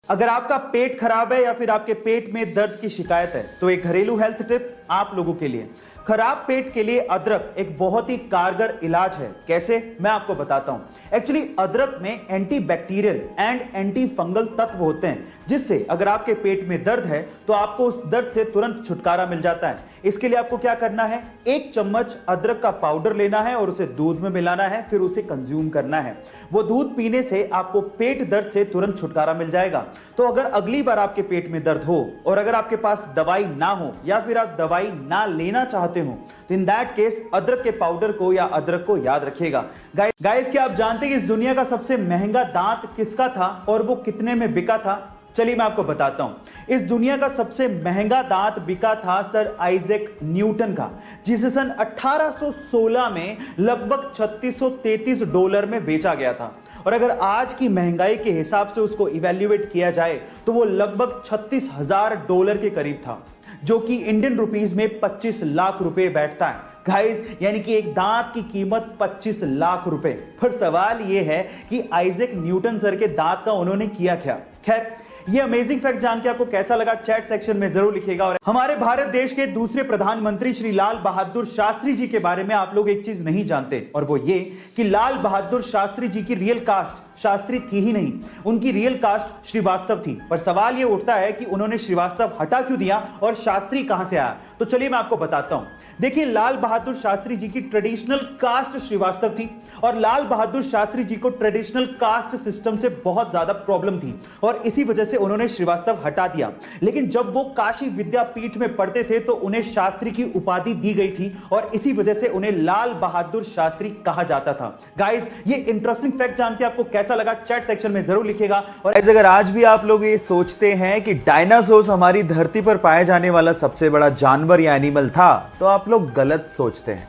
अगर आपका पेट खराब है या फिर आपके पेट में दर्द की शिकायत है तो एक घरेलू हेल्थ टिप आप लोगों के लिए। खराब पेट के लिए अदरक एक बहुत ही कारगर इलाज है। कैसे, मैं आपको बताता हूं। एक्चुअली अदरक में एंटीबैक्टीरियल एंड एंटी फंगल तत्व होते हैं, जिससे अगर आपके पेट में दर्द है तो आपको उस दर्द से तुरंत छुटकारा मिल जाता है। इसके लिए आपको क्या करना है, 1 चम्मच अदरक का पाउडर लेना है और उसे दूध में मिलाना है, फिर उसे कंज्यूम करना है। वो दूध पीने से आपको पेट दर्द से तुरंत छुटकारा मिल जाएगा। तो अगर अगली बार आपके पेट में दर्द हो और अगर आपके पास दवाई ना हो या फिर आप दवाई ना लेना चाहते हो तो इन दैट केस अदरक के पाउडर को या अदरक को याद रखिएगा। गाइस, क्या आप जानते हैं कि इस दुनिया का सबसे महंगा दांत किसका था और वो कितने में बिका था? चलिए मैं आपको बताता हूं। इस दुनिया का सबसे महंगा दांत बिका था सर आइजैक न्यूटन का, जिसे सन 1816 में लगभग $3633 में बेचा गया था। और अगर आज की महंगाई के हिसाब से उसको इवैल्यूएट किया जाए तो वो लगभग $36,000 के करीब था, जो कि इंडियन रुपीस में 25 लाख रुपए बैठता है गाइस। यानी कि एक दांत की कीमत 25 लाख रुपए। पर सवाल यह है कि आइजैक न्यूटन सर के दांत का उन्होंने किया क्या? खैर, ये अमेजिंग फैक्ट जान के आपको कैसा लगा चैट सेक्शन में जरूर लिखिएगा। और हमारे भारत देश के दूसरे प्रधानमंत्री श्री लाल बहादुर शास्त्री जी के बारे में आप लोग एक चीज नहीं जानते, और वो ये कि लाल बहादुर शास्त्री जी की रियल कास्ट शास्त्री थी ही नहीं, उनकी रियल कास्ट श्रीवास्तव थी। पर सवाल ये उठता है कि उन्होंने श्रीवास्तव हटा क्यों दिया और शास्त्री कहां से आया? तो चलिए मैं आपको बताता हूं। देखिए, लाल बहादुर शास्त्री जी की ट्रेडिशनल कास्ट श्रीवास्तव थी और लाल बहादुर शास्त्री जी को ट्रेडिशनल कास्ट सिस्टम से बहुत ज्यादा प्रॉब्लम थी और इसी वजह से उन्होंने श्रीवास्तव हटा दिया। लेकिन जब वो काशी विद्यापीठ में पढ़ते थे तो उन्हें शास्त्री की उपाधि दी गई थी और इसी वजह से उन्हें लाल बहादुर शास्त्री कहा जाता था। गाइस, ये इंटरेस्टिंग फैक्ट जान के आपको कैसा लगा चैट सेक्शन में जरूर लिखिएगा। और अगर आज भी आप लोग ये सोचते हैं कि डायनासोर हमारी धरती पर पाए जाने वाला सबसे बड़ा जानवर या एनिमल था, तो आप लोग गलत सोचते हैं।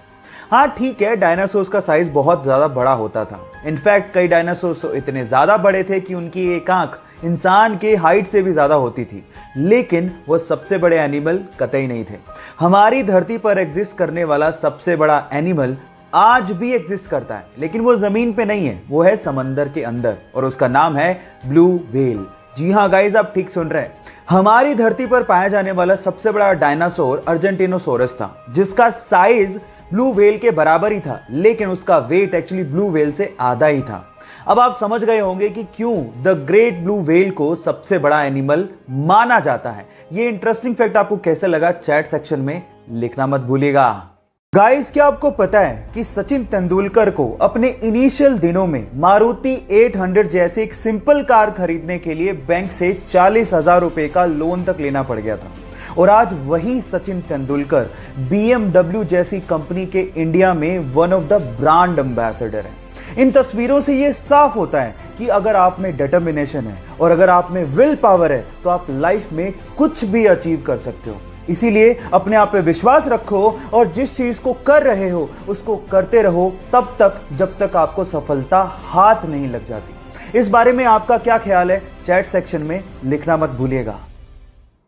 हाँ ठीक है, डायनासोर्स का साइज बहुत ज्यादा बड़ा होता था। इनफैक्ट कई डायनासोर्स इतने ज्यादा बड़े थे कि उनकी एक आंख इंसान के हाइट से भी ज्यादा होती थी, लेकिन वो सबसे बड़े एनिमल कतई नहीं थे। हमारी धरती पर एग्जिस्ट करने वाला सबसे बड़ा एनिमल आज भी एग्जिस्ट करता है, लेकिन वो जमीन पे नहीं है, वो है समंदर के अंदर और उसका नाम है ब्लू व्हेल। जी हाँ गाइस, आप ठीक सुन रहे हैं। हमारी धरती पर पाया जाने वाला सबसे बड़ा डायनासोर अर्जेंटिनोसोरस था, जिसका साइज ब्लू व्हेल के बराबर ही था, लेकिन उसका वेट एक्चुअली ब्लू व्हेल से आधा ही था। अब आप समझ गए होंगे कि क्यों द ग्रेट ब्लू व्हेल को सबसे बड़ा एनिमल माना जाता है। ये इंटरेस्टिंग फैक्ट आपको कैसे लगा चैट सेक्शन में लिखना मत भूलिएगा। गाइस, क्या आपको पता है कि सचिन तेंदुलकर को अपने इनिशियल दिनों में मारुति 800 जैसी एक सिंपल कार खरीदने के लिए बैंक से 40,000 रुपए का लोन तक लेना पड़ गया था, और आज वही सचिन तेंदुलकर BMW जैसी कंपनी के इंडिया में one of the brand ambassador है। इन तस्वीरों से यह साफ होता है कि अगर आप में डिटर्मिनेशन है और अगर आप में विल पावर है तो आप लाइफ में कुछ भी अचीव कर सकते हो। इसीलिए अपने आप पे विश्वास रखो और जिस चीज को कर रहे हो उसको करते रहो तब तक जब तक आपको सफलता हाथ नहीं लग जाती। इस बारे में आपका क्या ख्याल है चैट सेक्शन में लिखना मत भूलिएगा।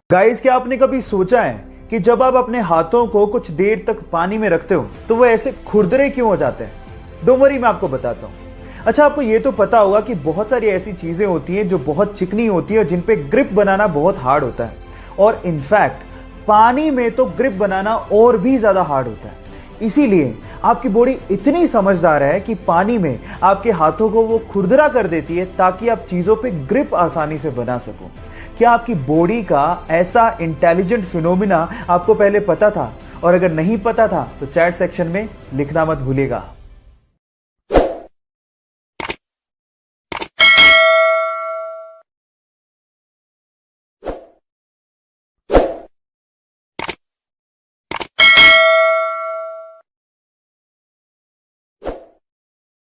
गाइस, क्या आपने कभी सोचा है कि जब आप अपने हाथों को कुछ देर तक पानी में रखते हो तो वो ऐसे खुरदरे क्यों हो जाते हैं? डोंट वरी, मैं आपको बताता हूं। अच्छा, आपको ये तो पता होगा कि बहुत सारी ऐसी चीजें होती हैं जो बहुत चिकनी होती है और जिन पे ग्रिप बनाना बहुत हार्ड होता है, और इनफैक्ट पानी में तो ग्रिप बनाना और भी ज्यादा हार्ड होता है। इसीलिए आपकी बॉडी इतनी समझदार है कि पानी में आपके हाथों को वो खुरदरा कर देती है ताकि आप चीजों पे ग्रिप आसानी से बना सको। क्या आपकी बॉडी का ऐसा इंटेलिजेंट फिनोमिना आपको पहले पता था? और अगर नहीं पता था तो चैट सेक्शन में लिखना मत भूलिएगा।